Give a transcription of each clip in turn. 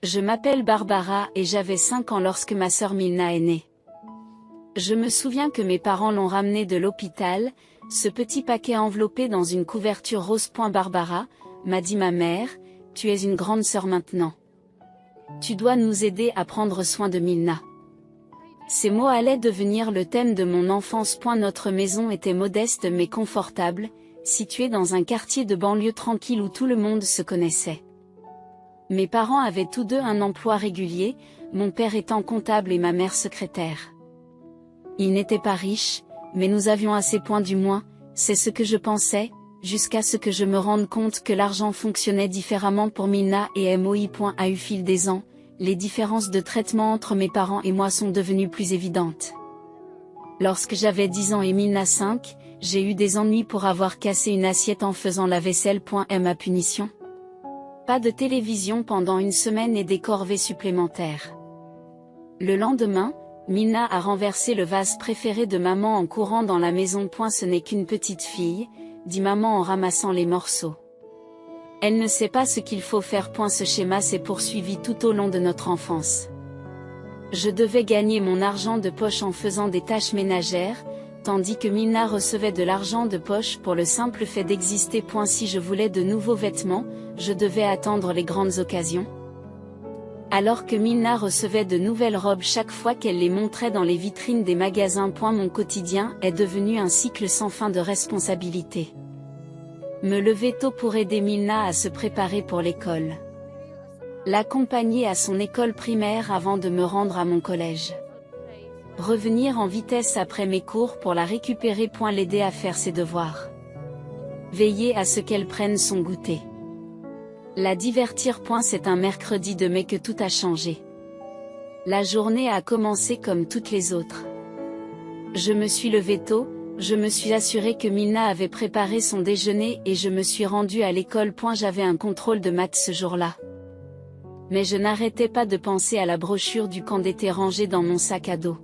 Je m'appelle Barbara et j'avais 5 ans lorsque ma sœur Milna est née. Je me souviens que mes parents l'ont ramenée de l'hôpital, ce petit paquet enveloppé dans une couverture rose. Barbara, m'a dit ma mère, tu es une grande sœur maintenant. Tu dois nous aider à prendre soin de Milna. Ces mots allaient devenir le thème de mon enfance. Notre maison était modeste mais confortable, située dans un quartier de banlieue tranquille où tout le monde se connaissait. Mes parents avaient tous deux un emploi régulier, mon père étant comptable et ma mère secrétaire. Ils n'étaient pas riches, mais nous avions assez. Du moins, c'est ce que je pensais, jusqu'à ce que je me rende compte que l'argent fonctionnait différemment pour Milna et moi. Au fil des ans, les différences de traitement entre mes parents et moi sont devenues plus évidentes. Lorsque j'avais 10 ans et Milna 5, j'ai eu des ennuis pour avoir cassé une assiette en faisant la vaisselle. Ma punition. Pas de télévision pendant une semaine et des corvées supplémentaires. Le lendemain, Milna a renversé le vase préféré de maman en courant dans la maison. Ce n'est qu'une petite fille, dit maman en ramassant les morceaux. Elle ne sait pas ce qu'il faut faire. Ce schéma s'est poursuivi tout au long de notre enfance. Je devais gagner mon argent de poche en faisant des tâches ménagères, tandis que Milna recevait de l'argent de poche pour le simple fait d'exister. Si je voulais de nouveaux vêtements, je devais attendre les grandes occasions. Alors que Milna recevait de nouvelles robes chaque fois qu'elle les montrait dans les vitrines des magasins. Mon quotidien est devenu un cycle sans fin de responsabilités. Me lever tôt pour aider Milna à se préparer pour l'école. L'accompagner à son école primaire avant de me rendre à mon collège. Revenir en vitesse après mes cours pour la récupérer. L'aider à faire ses devoirs. Veiller à ce qu'elle prenne son goûter. La divertir. C'est un mercredi de mai que tout a changé. La journée a commencé comme toutes les autres. Je me suis levée tôt, je me suis assurée que Milna avait préparé son déjeuner et je me suis rendue à l'école. J'avais un contrôle de maths ce jour-là. Mais je n'arrêtais pas de penser à la brochure du camp d'été rangée dans mon sac à dos.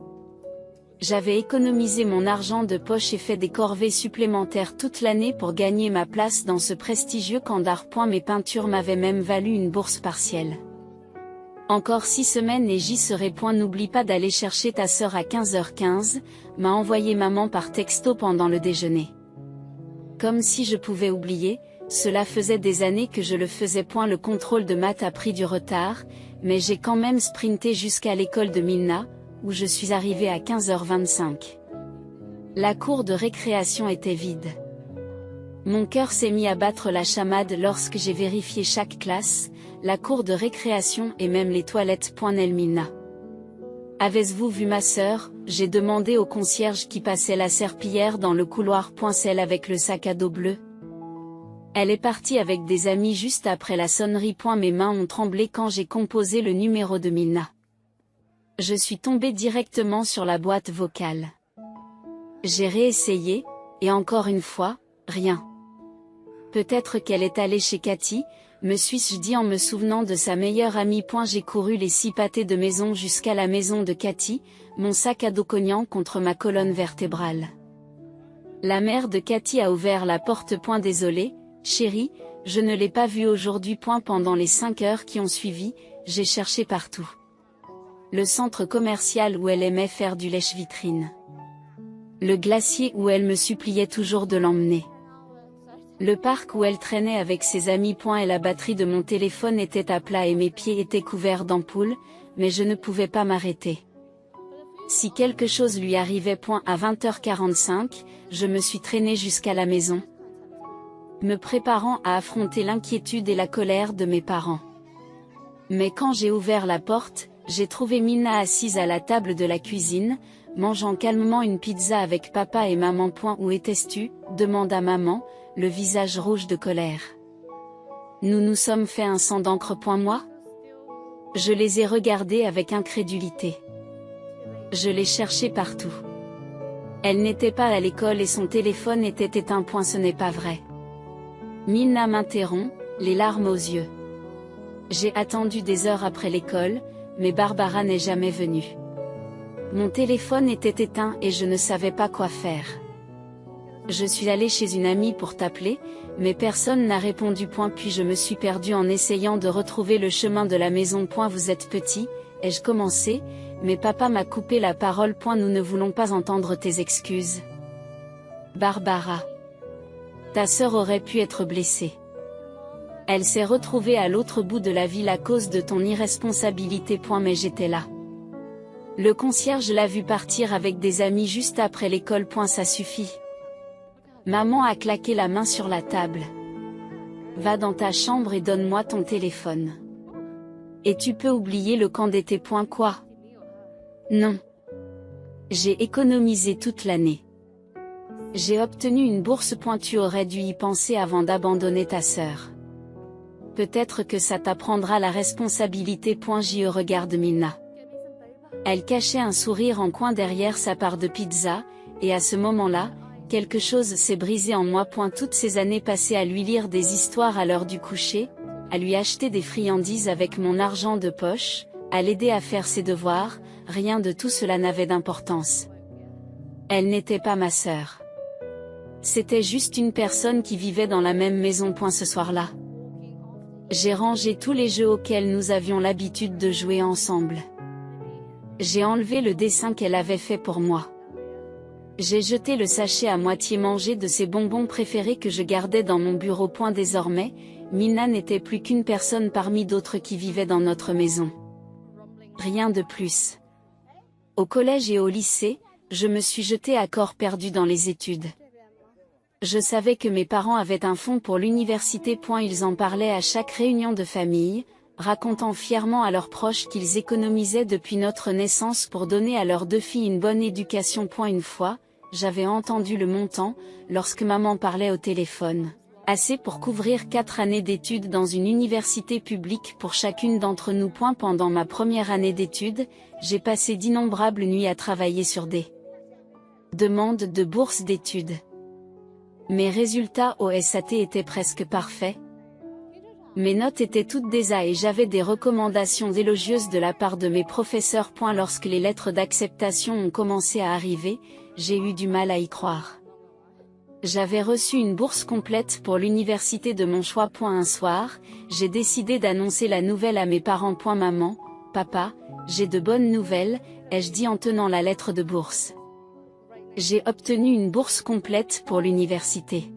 J'avais économisé mon argent de poche et fait des corvées supplémentaires toute l'année pour gagner ma place dans ce prestigieux camp d'art. Mes peintures m'avaient même valu une bourse partielle. Encore 6 semaines et j'y serai. N'oublie pas d'aller chercher ta sœur à 15h15, m'a envoyé maman par texto pendant le déjeuner. Comme si je pouvais oublier, cela faisait des années que je le faisais. Le contrôle de maths a pris du retard, mais j'ai quand même sprinté jusqu'à l'école de Milna, où je suis arrivée à 15h25. La cour de récréation était vide. Mon cœur s'est mis à battre la chamade lorsque j'ai vérifié chaque classe, la cour de récréation et même les toilettes. Milna. Avez-vous vu ma sœur? J'ai demandé au concierge qui passait la serpillière dans le couloir. Celle avec le sac à dos bleu. Elle est partie avec des amis juste après la sonnerie. Mes mains ont tremblé quand j'ai composé le numéro de Milna. Je suis tombée directement sur la boîte vocale. J'ai réessayé, et encore une fois, rien. Peut-être qu'elle est allée chez Cathy, me suis-je dit en me souvenant de sa meilleure amie. J'ai couru les 6 pâtés de maison jusqu'à la maison de Cathy, mon sac à dos cognant contre ma colonne vertébrale. La mère de Cathy a ouvert la porte. Désolée, chérie, je ne l'ai pas vue aujourd'hui. Pendant les 5 heures qui ont suivi, j'ai cherché partout. Le centre commercial où elle aimait faire du lèche-vitrine. Le glacier où elle me suppliait toujours de l'emmener. Le parc où elle traînait avec ses amis. Et la batterie de mon téléphone était à plat et mes pieds étaient couverts d'ampoules, mais je ne pouvais pas m'arrêter. Si quelque chose lui arrivait. À 20h45, je me suis traînée jusqu'à la maison, me préparant à affronter l'inquiétude et la colère de mes parents. Mais quand j'ai ouvert la porte, j'ai trouvé Milna assise à la table de la cuisine, mangeant calmement une pizza avec papa et maman. Où étais-tu? Demanda maman, le visage rouge de colère. Nous nous sommes fait un sang d'encre. Moi? Je les ai regardés avec incrédulité. Je l'ai cherché partout. Elle n'était pas à l'école et son téléphone était éteint. Ce n'est pas vrai. Milna m'interrompt, les larmes aux yeux. J'ai attendu des heures après l'école, mais Barbara n'est jamais venue. Mon téléphone était éteint et je ne savais pas quoi faire. Je suis allée chez une amie pour t'appeler, mais personne n'a répondu. Puis je me suis perdue en essayant de retrouver le chemin de la maison. Vous êtes petit, ai-je commencé, mais papa m'a coupé la parole. Nous ne voulons pas entendre tes excuses. Barbara. Ta sœur aurait pu être blessée. Elle s'est retrouvée à l'autre bout de la ville à cause de ton irresponsabilité. Mais j'étais là. Le concierge l'a vu partir avec des amis juste après l'école. Ça suffit. Maman a claqué la main sur la table. Va dans ta chambre et donne-moi ton téléphone. Et tu peux oublier le camp d'été. Quoi? Non. J'ai économisé toute l'année. J'ai obtenu une bourse. Tu aurais dû y penser avant d'abandonner ta sœur. Peut-être que ça t'apprendra la responsabilité. J'y regarde Milna. Elle cachait un sourire en coin derrière sa part de pizza, et à ce moment-là, quelque chose s'est brisé en moi. Toutes ces années passées à lui lire des histoires à l'heure du coucher, à lui acheter des friandises avec mon argent de poche, à l'aider à faire ses devoirs, rien de tout cela n'avait d'importance. Elle n'était pas ma sœur. C'était juste une personne qui vivait dans la même maison. Ce soir-là, j'ai rangé tous les jeux auxquels nous avions l'habitude de jouer ensemble. J'ai enlevé le dessin qu'elle avait fait pour moi. J'ai jeté le sachet à moitié mangé de ses bonbons préférés que je gardais dans mon bureau. Désormais, Milna n'était plus qu'une personne parmi d'autres qui vivaient dans notre maison. Rien de plus. Au collège et au lycée, je me suis jetée à corps perdu dans les études. Je savais que mes parents avaient un fonds pour l'université. Ils en parlaient à chaque réunion de famille, racontant fièrement à leurs proches qu'ils économisaient depuis notre naissance pour donner à leurs 2 filles une bonne éducation. Une fois, j'avais entendu le montant, lorsque maman parlait au téléphone. Assez pour couvrir 4 années d'études dans une université publique pour chacune d'entre nous. Pendant ma première année d'études, j'ai passé d'innombrables nuits à travailler sur des demandes de bourse d'études. Mes résultats au SAT étaient presque parfaits. Mes notes étaient toutes des A et j'avais des recommandations élogieuses de la part de mes professeurs. Lorsque les lettres d'acceptation ont commencé à arriver, j'ai eu du mal à y croire. J'avais reçu une bourse complète pour l'université de mon choix. Un soir, j'ai décidé d'annoncer la nouvelle à mes parents. Maman, papa, j'ai de bonnes nouvelles, ai-je dit en tenant la lettre de bourse. J'ai obtenu une bourse complète pour l'université.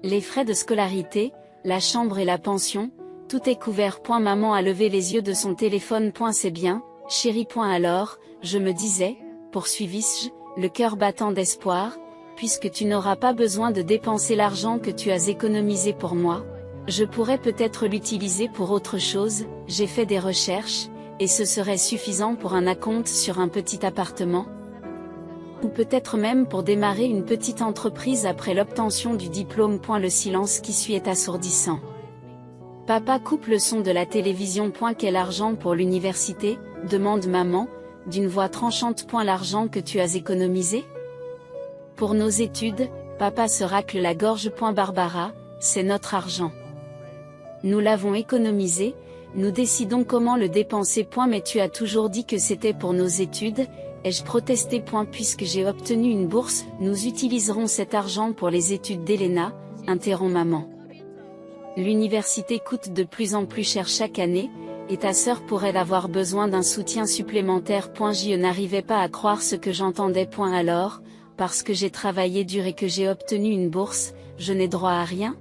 Les frais de scolarité, la chambre et la pension, tout est couvert. Maman a levé les yeux de son téléphone. C'est bien, chérie. Alors, je me disais, poursuivis-je, le cœur battant d'espoir, puisque tu n'auras pas besoin de dépenser l'argent que tu as économisé pour moi, je pourrais peut-être l'utiliser pour autre chose. J'ai fait des recherches, et ce serait suffisant pour un acompte sur un petit appartement. Ou peut-être même pour démarrer une petite entreprise après l'obtention du diplôme. Le silence qui suit est assourdissant. Papa coupe le son de la télévision. Quel argent pour l'université, demande maman, d'une voix tranchante. L'argent que tu as économisé? Pour nos études, papa se racle la gorge. Barbara, c'est notre argent. Nous l'avons économisé, nous décidons comment le dépenser. Mais tu as toujours dit que c'était pour nos études, ai-je protesté. Puisque j'ai obtenu une bourse, nous utiliserons cet argent pour les études d'Elena, interrompt maman. L'université coûte de plus en plus cher chaque année, et ta sœur pourrait avoir besoin d'un soutien supplémentaire. Je n'arrivais pas à croire ce que j'entendais. Alors, parce que j'ai travaillé dur et que j'ai obtenu une bourse, je n'ai droit à rien?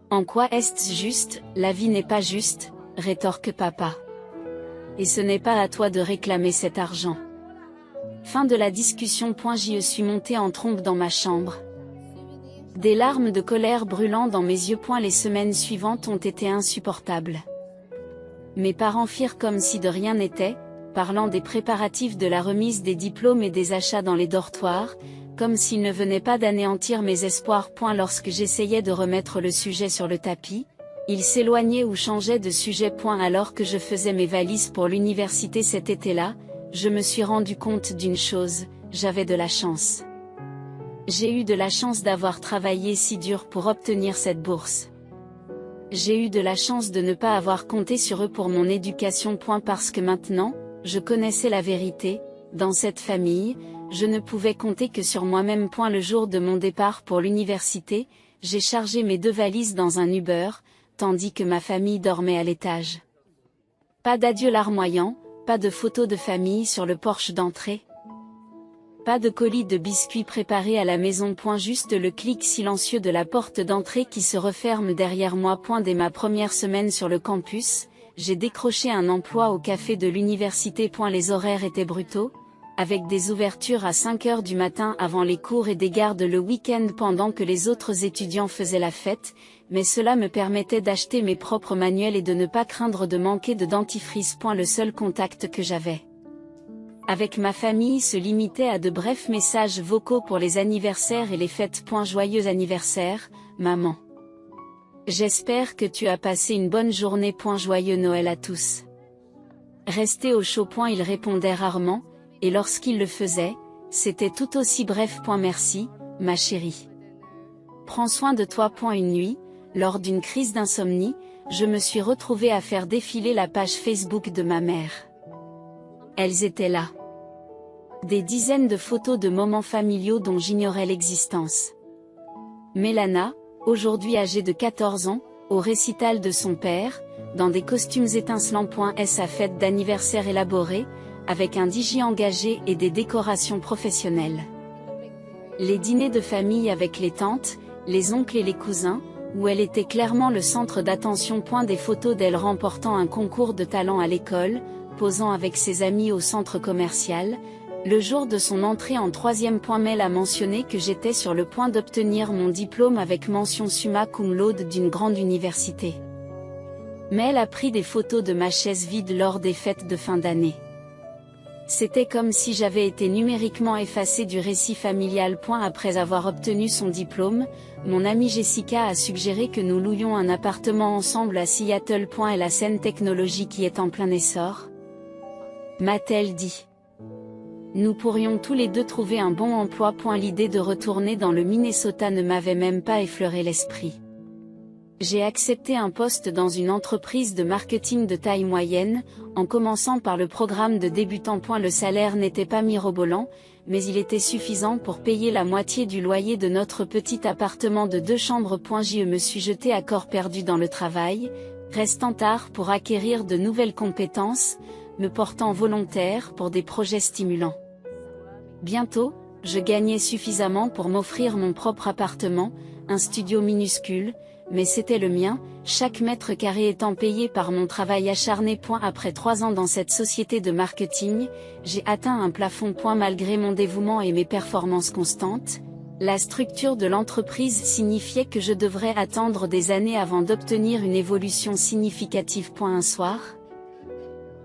En quoi est-ce juste? La vie n'est pas juste, rétorque papa. Et ce n'est pas à toi de réclamer cet argent. Fin de la discussion. Je suis montée en trombe dans ma chambre. Des larmes de colère brûlant dans mes yeux. Les semaines suivantes ont été insupportables. Mes parents firent comme si de rien n'était, parlant des préparatifs de la remise des diplômes et des achats dans les dortoirs, comme s'ils ne venaient pas d'anéantir mes espoirs. Lorsque j'essayais de remettre le sujet sur le tapis, ils s'éloignaient ou changeaient de sujet. Alors que je faisais mes valises pour l'université cet été-là, je me suis rendu compte d'une chose, j'avais de la chance. J'ai eu de la chance d'avoir travaillé si dur pour obtenir cette bourse. J'ai eu de la chance de ne pas avoir compté sur eux pour mon éducation. Parce que maintenant, je connaissais la vérité, dans cette famille, je ne pouvais compter que sur moi-même. Le jour de mon départ pour l'université, j'ai chargé mes 2 valises dans un Uber, tandis que ma famille dormait à l'étage. Pas d'adieu larmoyant, pas de photos de famille sur le porche d'entrée. Pas de colis de biscuits préparés à la maison. Juste le clic silencieux de la porte d'entrée qui se referme derrière moi. Dès ma première semaine sur le campus, j'ai décroché un emploi au café de l'université. Les horaires étaient brutaux, avec des ouvertures à 5 heures du matin avant les cours et des gardes le week-end pendant que les autres étudiants faisaient la fête, mais cela me permettait d'acheter mes propres manuels et de ne pas craindre de manquer de dentifrice. Le seul contact que j'avais avec ma famille se limitait à de brefs messages vocaux pour les anniversaires et les fêtes. Joyeux anniversaire, maman. J'espère que tu as passé une bonne journée. Joyeux Noël à tous. Resté au chaud. Il répondait rarement, et lorsqu'il le faisait, c'était tout aussi bref. Merci, ma chérie. Prends soin de toi. Une nuit, lors d'une crise d'insomnie, je me suis retrouvée à faire défiler la page Facebook de ma mère. Elles étaient là. Des dizaines de photos de moments familiaux dont j'ignorais l'existence. Mélana, aujourd'hui âgée de 14 ans, au récital de son père, dans des costumes étincelants. Sa fête d'anniversaire élaborée, avec un DJ engagé et des décorations professionnelles. Les dîners de famille avec les tantes, les oncles et les cousins, où elle était clairement le centre d'attention. Des photos d'elle remportant un concours de talent à l'école, posant avec ses amis au centre commercial, le jour de son entrée en 3e. Mel a mentionné que j'étais sur le point d'obtenir mon diplôme avec mention summa cum laude d'une grande université. Mel a pris des photos de ma chaise vide lors des fêtes de fin d'année. C'était comme si j'avais été numériquement effacée du récit familial. Après avoir obtenu son diplôme, mon amie Jessica a suggéré que nous louions un appartement ensemble à Seattle. Et la scène technologique qui est en plein essor, m'a-t-elle dit. Nous pourrions tous les 2 trouver un bon emploi. L'idée de retourner dans le Minnesota ne m'avait même pas effleuré l'esprit. J'ai accepté un poste dans une entreprise de marketing de taille moyenne, en commençant par le programme de débutant. Le salaire n'était pas mirobolant, mais il était suffisant pour payer la moitié du loyer de notre petit appartement de 2 chambres. Je me suis jetée à corps perdu dans le travail, restant tard pour acquérir de nouvelles compétences, me portant volontaire pour des projets stimulants. Bientôt, je gagnais suffisamment pour m'offrir mon propre appartement, un studio minuscule, mais c'était le mien, chaque mètre carré étant payé par mon travail acharné. Après 3 ans dans cette société de marketing, j'ai atteint un plafond. Malgré mon dévouement et mes performances constantes, la structure de l'entreprise signifiait que je devrais attendre des années avant d'obtenir une évolution significative. Un soir,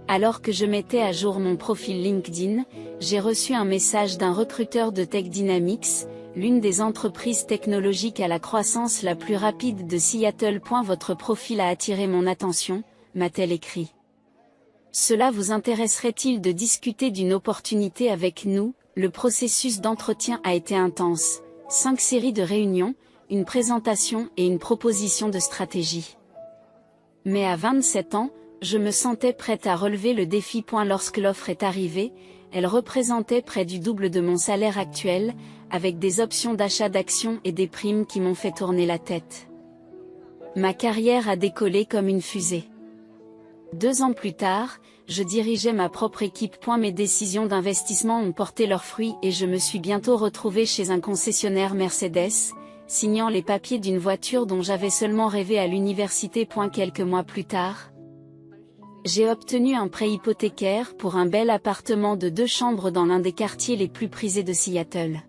alors que je mettais à jour mon profil LinkedIn, j'ai reçu un message d'un recruteur de Tech Dynamics, l'une des entreprises technologiques à la croissance la plus rapide de Seattle. Votre profil a attiré mon attention, m'a-t-elle écrit. Cela vous intéresserait-il de discuter d'une opportunité avec nous? Le processus d'entretien a été intense. 5 séries de réunions, une présentation et une proposition de stratégie. Mais à 27 ans, je me sentais prête à relever le défi. Lorsque l'offre est arrivée, elle représentait près du double de mon salaire actuel, avec des options d'achat d'actions et des primes qui m'ont fait tourner la tête. Ma carrière a décollé comme une fusée. 2 ans plus tard, je dirigeais ma propre équipe. Mes décisions d'investissement ont porté leurs fruits et je me suis bientôt retrouvée chez un concessionnaire Mercedes, signant les papiers d'une voiture dont j'avais seulement rêvé à l'université. Quelques mois plus tard, j'ai obtenu un prêt hypothécaire pour un bel appartement de 2 chambres dans l'un des quartiers les plus prisés de Seattle.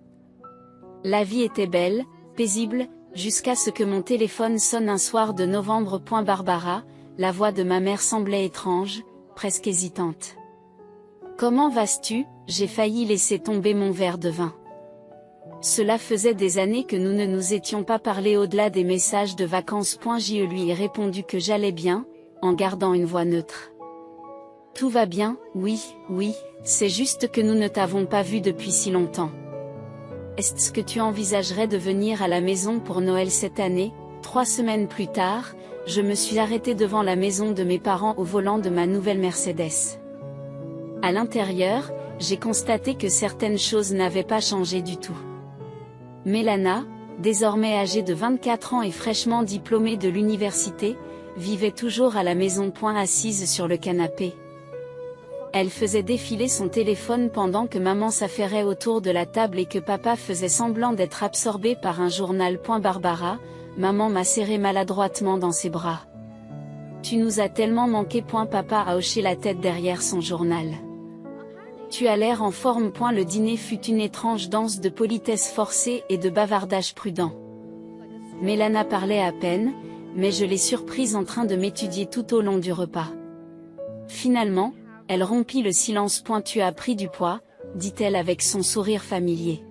La vie était belle, paisible, jusqu'à ce que mon téléphone sonne un soir de novembre. Barbara, la voix de ma mère semblait étrange, presque hésitante. Comment vas-tu? J'ai failli laisser tomber mon verre de vin. Cela faisait des années que nous ne nous étions pas parlé au-delà des messages de vacances. Je lui ai répondu que j'allais bien, en gardant une voix neutre. Tout va bien, oui, c'est juste que nous ne t'avons pas vu depuis si longtemps. Est-ce que tu envisagerais de venir à la maison pour Noël cette année? 3 semaines plus tard, je me suis arrêtée devant la maison de mes parents au volant de ma nouvelle Mercedes. À l'intérieur, j'ai constaté que certaines choses n'avaient pas changé du tout. Mélana, désormais âgée de 24 ans et fraîchement diplômée de l'université, vivait toujours à la maison, assise sur le canapé. Elle faisait défiler son téléphone pendant que maman s'affairait autour de la table et que papa faisait semblant d'être absorbé par un journal. Barbara, maman m'a serré maladroitement dans ses bras. Tu nous as tellement manqué. Papa a hoché la tête derrière son journal. Tu as l'air en forme. Le dîner fut une étrange danse de politesse forcée et de bavardage prudent. Mélana parlait à peine, mais je l'ai surprise en train de m'étudier tout au long du repas. Finalement, elle rompit le silence. Tu as pris du poids, dit-elle avec son sourire familier.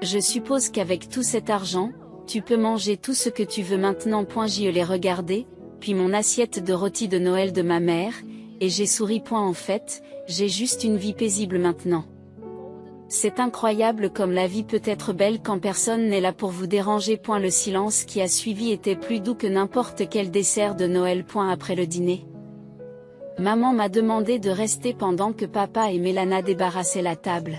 Je suppose qu'avec tout cet argent, tu peux manger tout ce que tu veux maintenant. J'y l'ai regardé, puis mon assiette de rôti de Noël de ma mère, et j'ai souri. En fait, j'ai juste une vie paisible maintenant. C'est incroyable comme la vie peut être belle quand personne n'est là pour vous déranger. Le silence qui a suivi était plus doux que n'importe quel dessert de Noël. Après le dîner, maman m'a demandé de rester pendant que papa et Mélana débarrassaient la table.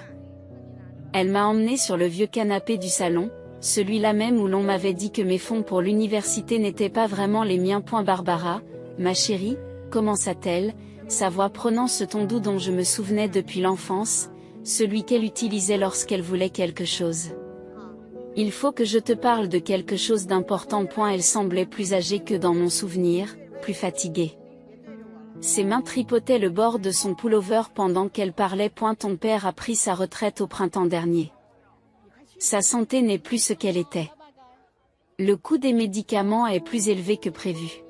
Elle m'a emmenée sur le vieux canapé du salon, celui-là même où l'on m'avait dit que mes fonds pour l'université n'étaient pas vraiment les miens. Barbara, ma chérie, commença-t-elle, sa voix prenant ce ton doux dont je me souvenais depuis l'enfance, celui qu'elle utilisait lorsqu'elle voulait quelque chose. Il faut que je te parle de quelque chose d'important. Elle semblait plus âgée que dans mon souvenir, plus fatiguée. Ses mains tripotaient le bord de son pullover pendant qu'elle parlait. Ton père a pris sa retraite au printemps dernier. Sa santé n'est plus ce qu'elle était. Le coût des médicaments est plus élevé que prévu.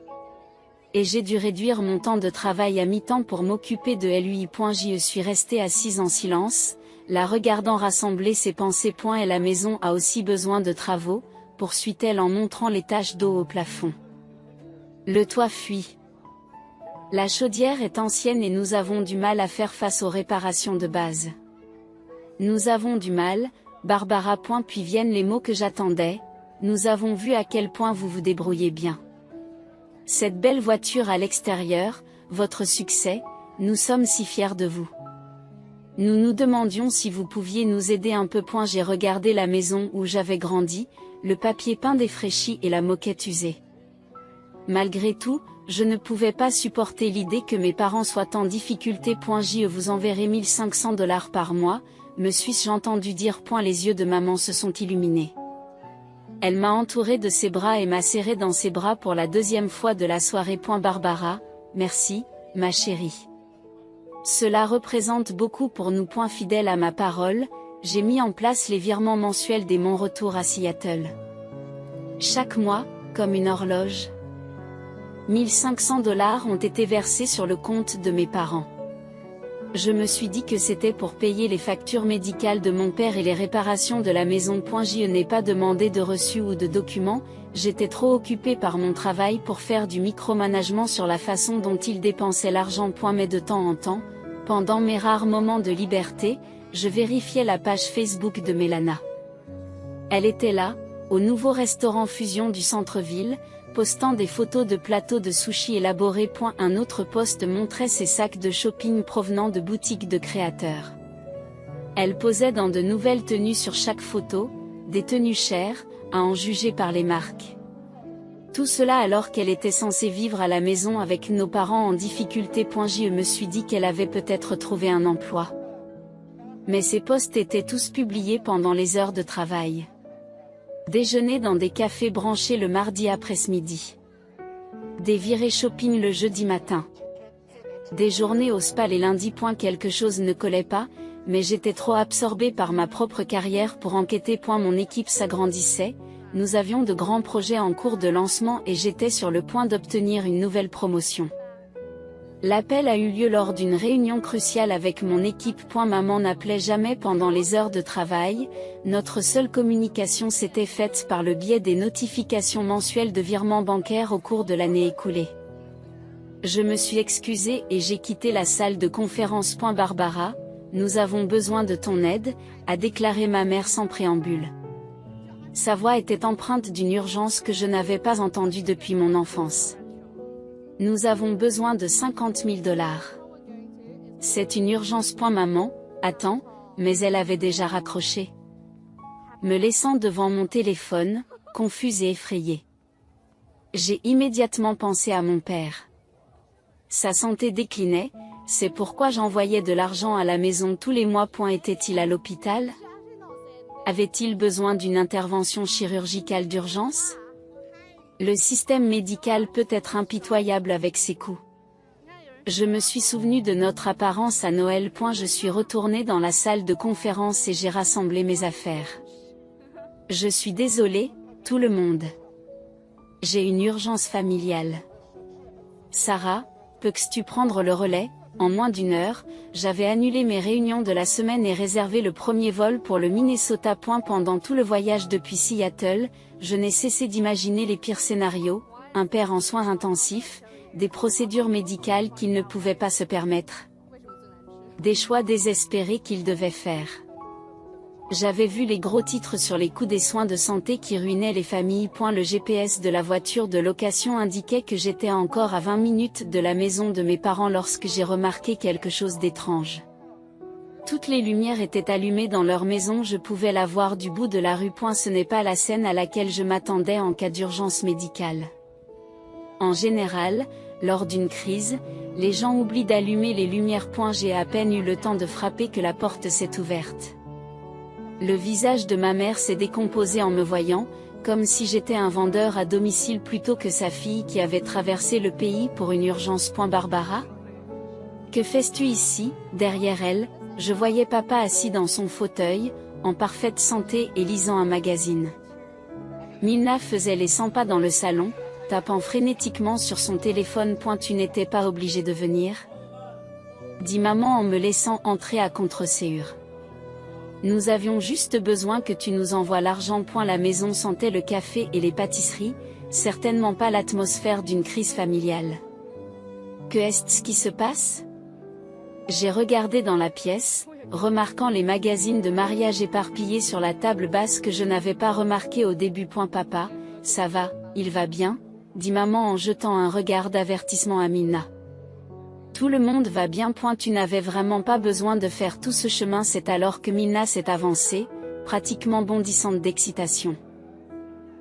Et j'ai dû réduire mon temps de travail à mi-temps pour m'occuper de lui. Je suis restée assise en silence, la regardant rassembler ses pensées. Et la maison a aussi besoin de travaux, poursuit-elle en montrant les taches d'eau au plafond. Le toit fuit. La chaudière est ancienne et nous avons du mal à faire face aux réparations de base. Nous avons du mal, Barbara. Puis viennent les mots que j'attendais. Nous avons vu à quel point vous vous débrouillez bien. Cette belle voiture à l'extérieur, votre succès, nous sommes si fiers de vous. Nous nous demandions si vous pouviez nous aider un peu. J'ai regardé la maison où j'avais grandi, le papier peint défraîchi et la moquette usée. Malgré tout, je ne pouvais pas supporter l'idée que mes parents soient en difficulté. Je vous enverrai $1500 par mois, me suis-je entendu dire. Les yeux de maman se sont illuminés. Elle m'a entouré de ses bras et m'a serré dans ses bras pour la deuxième fois de la soirée. Barbara, merci, ma chérie. Cela représente beaucoup pour nous. Fidèle à ma parole, j'ai mis en place les virements mensuels dès mon retour à Seattle. Chaque mois, comme une horloge. $1500 ont été versés sur le compte de mes parents. Je me suis dit que c'était pour payer les factures médicales de mon père et les réparations de la maison. Je n'ai pas demandé de reçu ou de documents, j'étais trop occupée par mon travail pour faire du micromanagement sur la façon dont il dépensait l'argent. Mais de temps en temps, pendant mes rares moments de liberté, je vérifiais la page Facebook de Mélana. Elle était là, au nouveau restaurant Fusion du centre-ville, postant des photos de plateaux de sushi élaborés. Un autre post montrait ses sacs de shopping provenant de boutiques de créateurs. Elle posait dans de nouvelles tenues sur chaque photo, des tenues chères, à en juger par les marques. Tout cela alors qu'elle était censée vivre à la maison avec nos parents en difficulté. Je me suis dit qu'elle avait peut-être trouvé un emploi. Mais ces posts étaient tous publiés pendant les heures de travail. Déjeuner dans des cafés branchés le mardi après-midi. Des virées shopping le jeudi matin. Des journées au spa les lundis. Quelque chose ne collait pas, mais j'étais trop absorbée par ma propre carrière pour enquêter. Mon équipe s'agrandissait, nous avions de grands projets en cours de lancement et j'étais sur le point d'obtenir une nouvelle promotion. L'appel a eu lieu lors d'une réunion cruciale avec mon équipe. Maman n'appelait jamais pendant les heures de travail, notre seule communication s'était faite par le biais des notifications mensuelles de virements bancaires au cours de l'année écoulée. Je me suis excusée et j'ai quitté la salle de conférence. Barbara, nous avons besoin de ton aide, a déclaré ma mère sans préambule. Sa voix était empreinte d'une urgence que je n'avais pas entendue depuis mon enfance. Nous avons besoin de $50 000. C'est une urgence. Maman, Attends, mais elle avait déjà raccroché. Me laissant devant mon téléphone, confuse et effrayée. J'ai immédiatement pensé à mon père. Sa santé déclinait, c'est pourquoi j'envoyais de l'argent à la maison tous les mois. Était-il à l'hôpital? Avait-il besoin d'une intervention chirurgicale d'urgence? Le système médical peut être impitoyable avec ses coûts. Je me suis souvenu de notre apparence à Noël. Je suis retourné dans la salle de conférence et j'ai rassemblé mes affaires. Je suis désolé, tout le monde. J'ai une urgence familiale. Sarah, peux-tu prendre le relais? En moins d'une heure, j'avais annulé mes réunions de la semaine et réservé le premier vol pour le Minnesota. Pendant tout le voyage depuis Seattle, je n'ai cessé d'imaginer les pires scénarios, un père en soins intensifs, des procédures médicales qu'il ne pouvait pas se permettre. Des choix désespérés qu'il devait faire. J'avais vu les gros titres sur les coûts des soins de santé qui ruinaient les familles. Le GPS de la voiture de location indiquait que j'étais encore à 20 minutes de la maison de mes parents lorsque j'ai remarqué quelque chose d'étrange. Toutes les lumières étaient allumées dans leur maison, je pouvais la voir du bout de la rue. Ce n'est pas la scène à laquelle je m'attendais en cas d'urgence médicale. En général, lors d'une crise, les gens oublient d'allumer les lumières. J'ai à peine eu le temps de frapper que la porte s'est ouverte. Le visage de ma mère s'est décomposé en me voyant, comme si j'étais un vendeur à domicile plutôt que sa fille qui avait traversé le pays pour une urgence. Barbara? Que fais-tu ici? Derrière elle, je voyais papa assis dans son fauteuil, en parfaite santé et lisant un magazine. Milna faisait les 100 pas dans le salon, tapant frénétiquement sur son téléphone. Tu n'étais pas obligé de venir? Dit maman en me laissant entrer à contre-séure. Nous avions juste besoin que tu nous envoies l'argent. La maison sentait le café et les pâtisseries, certainement pas l'atmosphère d'une crise familiale. Que est-ce qui se passe? J'ai regardé dans la pièce, remarquant les magazines de mariage éparpillés sur la table basse que je n'avais pas remarqué au début. Papa, ça va, il va bien, dit maman en jetant un regard d'avertissement à Milna. Tout le monde va bien. Tu n'avais vraiment pas besoin de faire tout ce chemin. C'est alors que Milna s'est avancée, pratiquement bondissante d'excitation.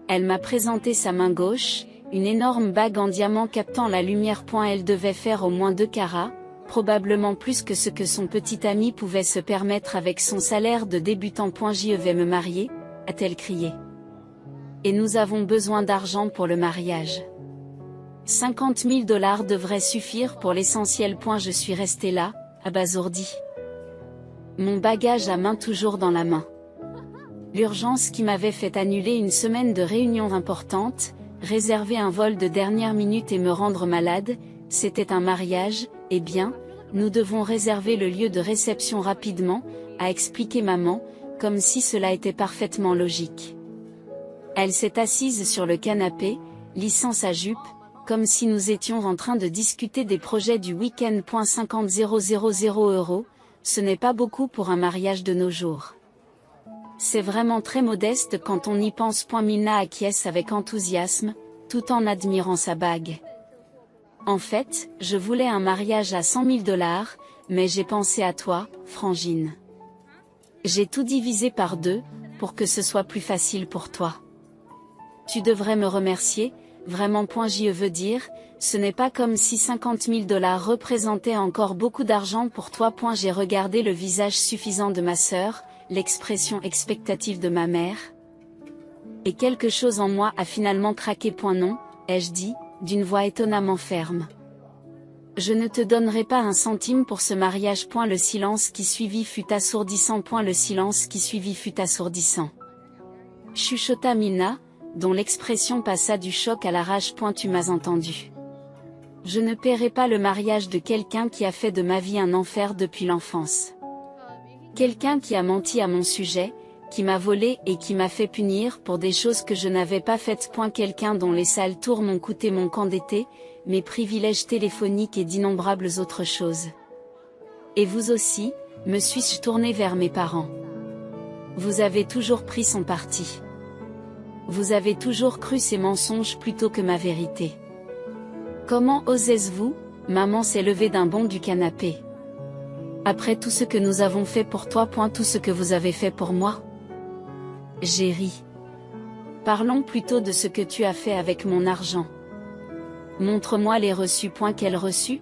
Elle m'a présenté sa main gauche, une énorme bague en diamant captant la lumière. Elle devait faire au moins 2 carats, probablement plus que ce que son petit ami pouvait se permettre avec son salaire de débutant. Je vais me marier, a-t-elle crié. Et nous avons besoin d'argent pour le mariage. 50 000 $ devraient suffire pour l'essentiel. Je suis restée là, abasourdie. Mon bagage à main toujours dans la main. L'urgence qui m'avait fait annuler une semaine de réunions importantes, réserver un vol de dernière minute et me rendre malade, c'était un mariage. Eh bien, nous devons réserver le lieu de réception rapidement, a expliqué maman, comme si cela était parfaitement logique. Elle s'est assise sur le canapé, lissant sa jupe, comme si nous étions en train de discuter des projets du week-end. 50 000 €, ce n'est pas beaucoup pour un mariage de nos jours. C'est vraiment très modeste quand on y pense. Milna acquiesce avec enthousiasme, tout en admirant sa bague. En fait, je voulais un mariage à 100 000 $, mais j'ai pensé à toi, Frangine. J'ai tout divisé par 2, pour que ce soit plus facile pour toi. Tu devrais me remercier, vraiment. Je veux dire, ce n'est pas comme si 50 000 $ représentaient encore beaucoup d'argent pour toi. J'ai regardé le visage suffisant de ma sœur, l'expression expectative de ma mère. Et quelque chose en moi a finalement craqué. Non, ai-je dit, d'une voix étonnamment ferme. Je ne te donnerai pas un centime pour ce mariage. Le silence qui suivit fut assourdissant. Le silence qui suivit fut assourdissant. Chuchota Milna, dont l'expression passa du choc à la rage. Tu m'as entendu. Je ne paierai pas le mariage de quelqu'un qui a fait de ma vie un enfer depuis l'enfance. Quelqu'un qui a menti à mon sujet, qui m'a volé et qui m'a fait punir pour des choses que je n'avais pas faites. Quelqu'un dont les sales tours m'ont coûté mon camp d'été, mes privilèges téléphoniques et d'innombrables autres choses. Et vous aussi, me suis-je tournée vers mes parents. Vous avez toujours pris son parti. Vous avez toujours cru ses mensonges plutôt que ma vérité. Comment osez-vous? Maman s'est levée d'un bond du canapé. Après tout ce que nous avons fait pour toi. Tout ce que vous avez fait pour moi. J'ai ri. Parlons plutôt de ce que tu as fait avec mon argent. Montre-moi les reçus. Quels reçus?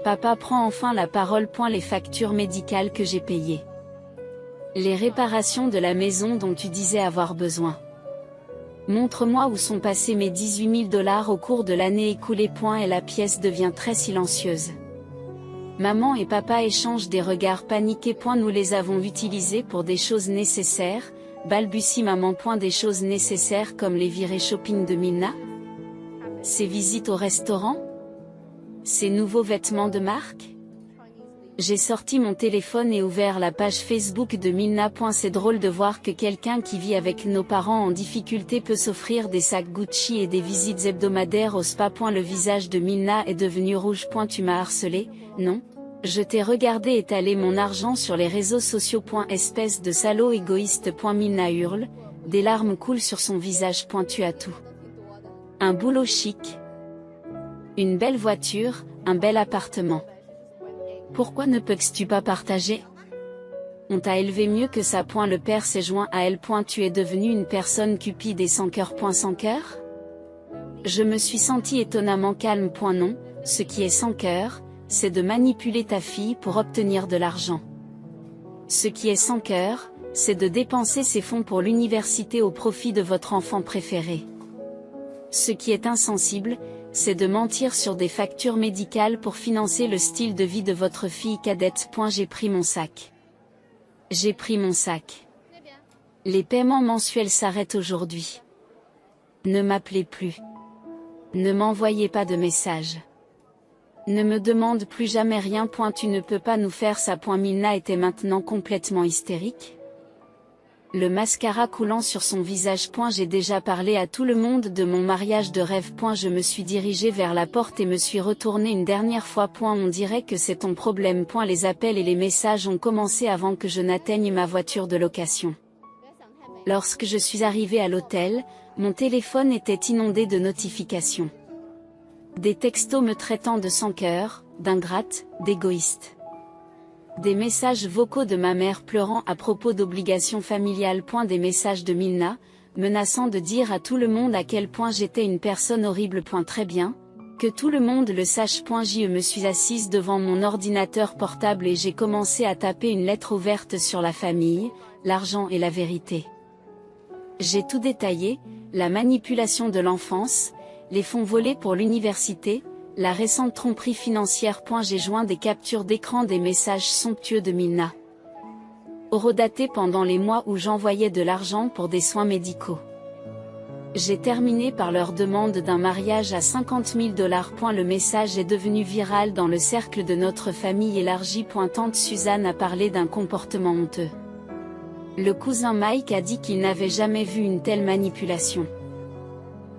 Papa prend enfin la parole. Les factures médicales que j'ai payées. Les réparations de la maison dont tu disais avoir besoin. Montre-moi où sont passés mes 18 000 $ au cours de l'année écoulée. Et la pièce devient très silencieuse. Maman et papa échangent des regards paniqués. Nous les avons utilisés pour des choses nécessaires, balbutie maman. Des choses nécessaires comme les virées shopping de Milna? Ces visites au restaurant? Ces nouveaux vêtements de marque? J'ai sorti mon téléphone et ouvert la page Facebook de Milna. C'est drôle de voir que quelqu'un qui vit avec nos parents en difficulté peut s'offrir des sacs Gucci et des visites hebdomadaires au spa. Le visage de Milna est devenu rouge. Tu m'as harcelé, non? Je t'ai regardé étaler mon argent sur les réseaux sociaux. Espèce de salaud égoïste. Milna hurle, des larmes coulent sur son visage. Tu as tout. Un boulot chic. Une belle voiture, un bel appartement. Pourquoi ne peux-tu pas partager? On t'a élevé mieux que ça. Le père s'est joint à elle. Tu es devenue une personne cupide et sans cœur. Sans cœur? Je me suis senti étonnamment calme. Non, ce qui est sans cœur, c'est de manipuler ta fille pour obtenir de l'argent. Ce qui est sans cœur, c'est de dépenser ses fonds pour l'université au profit de votre enfant préféré. Ce qui est insensible, c'est de mentir sur des factures médicales pour financer le style de vie de votre fille cadette. J'ai pris mon sac. J'ai pris mon sac. Les paiements mensuels s'arrêtent aujourd'hui. Ne m'appelez plus. Ne m'envoyez pas de messages. Ne me demande plus jamais rien. Tu ne peux pas nous faire ça. Milna était maintenant complètement hystérique. Le mascara coulant sur son visage. J'ai déjà parlé à tout le monde de mon mariage de rêve. Je me suis dirigée vers la porte et me suis retournée une dernière fois. On dirait que c'est ton problème. Les appels et les messages ont commencé avant que je n'atteigne ma voiture de location. Lorsque je suis arrivée à l'hôtel, mon téléphone était inondé de notifications. Des textos me traitant de sans cœur, d'ingrate, d'égoïste. Des messages vocaux de ma mère pleurant à propos d'obligations familiales. Des messages de Milna, menaçant de dire à tout le monde à quel point j'étais une personne horrible. Très bien, que tout le monde le sache. Je me suis assise devant mon ordinateur portable et j'ai commencé à taper une lettre ouverte sur la famille, l'argent et la vérité. J'ai tout détaillé, la manipulation de l'enfance, les fonds volés pour l'université, la récente tromperie financière. J'ai joint des captures d'écran des messages somptueux de Milna. Horodatés pendant les mois où j'envoyais de l'argent pour des soins médicaux. J'ai terminé par leur demande d'un mariage à 50 000 $. Le message est devenu viral dans le cercle de notre famille élargie. Tante Suzanne a parlé d'un comportement honteux. Le cousin Mike a dit qu'il n'avait jamais vu une telle manipulation.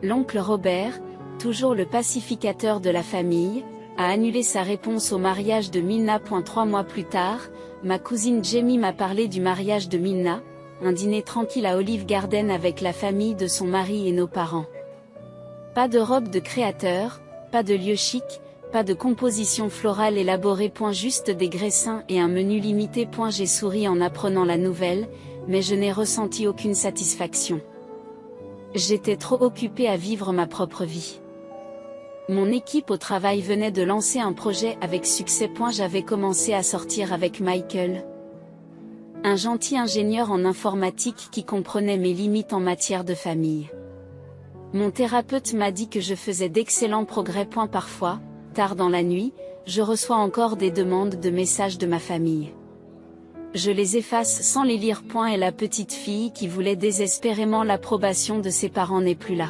L'oncle Robert, toujours le pacificateur de la famille, a annulé sa réponse au mariage de Milna. 3 mois plus tard, ma cousine Jamie m'a parlé du mariage de Milna, un dîner tranquille à Olive Garden avec la famille de son mari et nos parents. Pas de robe de créateur, pas de lieu chic, pas de composition florale élaborée. Juste des graissins et un menu limité. J'ai souri en apprenant la nouvelle, mais je n'ai ressenti aucune satisfaction. J'étais trop occupée à vivre ma propre vie. Mon équipe au travail venait de lancer un projet avec succès. J'avais commencé à sortir avec Michael, un gentil ingénieur en informatique qui comprenait mes limites en matière de famille. Mon thérapeute m'a dit que je faisais d'excellents progrès. Parfois, tard dans la nuit, je reçois encore des demandes de messages de ma famille. Je les efface sans les lire. Et la petite fille qui voulait désespérément l'approbation de ses parents n'est plus là.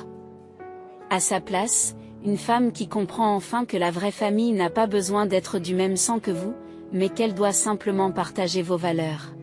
À sa place, une femme qui comprend enfin que la vraie famille n'a pas besoin d'être du même sang que vous, mais qu'elle doit simplement partager vos valeurs.